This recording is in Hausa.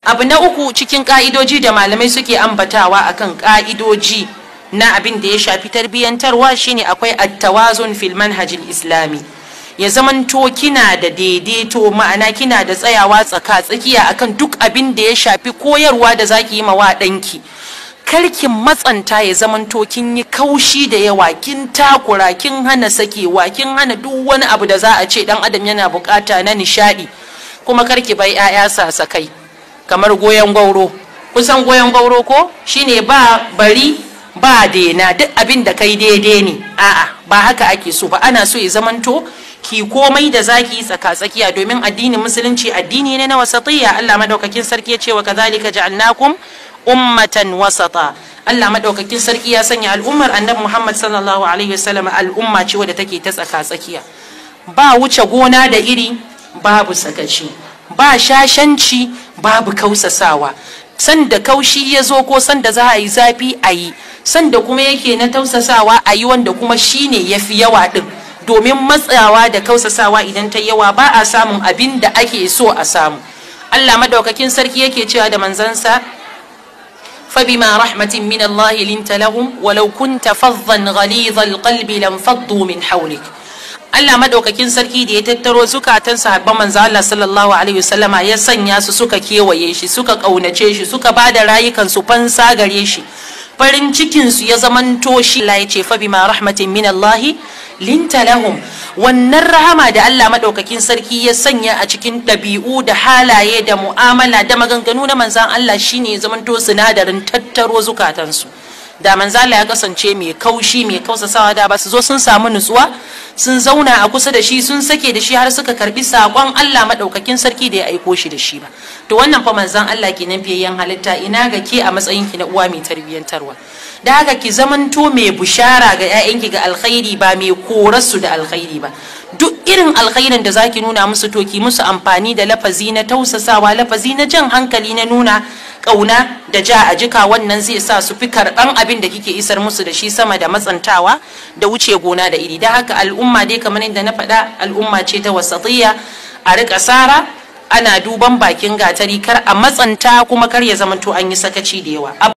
abu na uku cikin ka'idoji da malamai suke ambatawa akan ka'idoji na abin da ya shafi tarbiyyantarwa shine akwai at-tawazun fil manhajil islami. Ya zamanto kina da daidaito, ma'ana kina da tsayawa tsaka-tsakiya akan duk abin da ya shafi koyarwa da zaki yi mawa danki. Karkin matsanta ya zamanto kin yi kaushi da yawa, kin takura, kin hana sakewa, kin hana duk wani abu da za a ce dan adam yana bukata na nishadi. Kuma karki bai 'ya'ya sasakai kamar goyon gauro. Kusan goyon gauro ko shine ba bari ba dena, duk abin da kai daidai ne. A'a, ba haka ake so ba. Ana so ya zamanto ki komai da zaki tsaka-tsakiya, domin addinin musulunci addini ne na wasatiyya. Allah madaukakin sarki ya ce wa kadhalika ja'alnakum ummatan wasata. Allah madaukakin sarki ya sanya al'ummar annabi Muhammad sallallahu alaihi wasallam al'umma ce wadda take ta tsaka-tsakiya. Ba wuce gona da iri, babu sakaci, ba shashanci, babu kausasawa. Sanda kaushi ya zo ko sanda za a yi zafi a yi, sanda kuma yake na tausasawa a yi, wanda kuma shine yafi yawa din. Domin matsawa da kausasawa idan ta yawa ba a samun abin da ake so a samu. Allah madaukakin sarki yake cewa da manzansa فبما رحمة من الله لنت لهم ولو كنت فظا غليظ القلب لانفضوا من حولك. Allah madaukakin sarki da ya tattaro zukatan sahabban manzo Allah sallallahu alaihi wasallama ya sanya su suka kewaye shi, suka kaunace shi, suka bada rayukan su fansa gare shi. Farin cikin su ya zamanto shi. Allah ya ce fa bima rahmatin min Allah linta lahum. Wannan rahama da Allah madaukakin sarki ya sanya a cikin dabi'u da halaye da mu'amala da maganganu na manzon Allah shine ya zamanto sinadarin tattaro zukatan su. Da manzo Allah ya kasance mai kaushi, mai kausasawa, da ba su zo sun samu nutsuwa, sun zauna a kusa da shi, sun sake da shi har suka karbi sakon Allah madaukakin sarki da ya aiko shi da shi ba. To wannan fa manzon Allah kenan fiyayyen halitta, ina ga ke a matsayin ki na uwa mai tarbiyyantarwa. Da haka ki zamanto mai bushara ga ƴaƴanki ga alkhairi, ba mai korarsu da alkhairi ba. Duk irin alkhairin da zaki nuna musu to ki musu amfani da lafazi na tausasawa, lafazi na jan hankali, na nuna kauna da ja a jika. Wannan zai sa su fi karban abin da kike isar musu da shi sama da matsantawa da wuce gona da iri. Da haka al'umma dai kamar yadda na faɗa, al'umma ce ta wasatiyya. A rika sara, ana duban bakin gatari, kar a matsanta kuma kar ya zamanto an yi sakaci da yawa.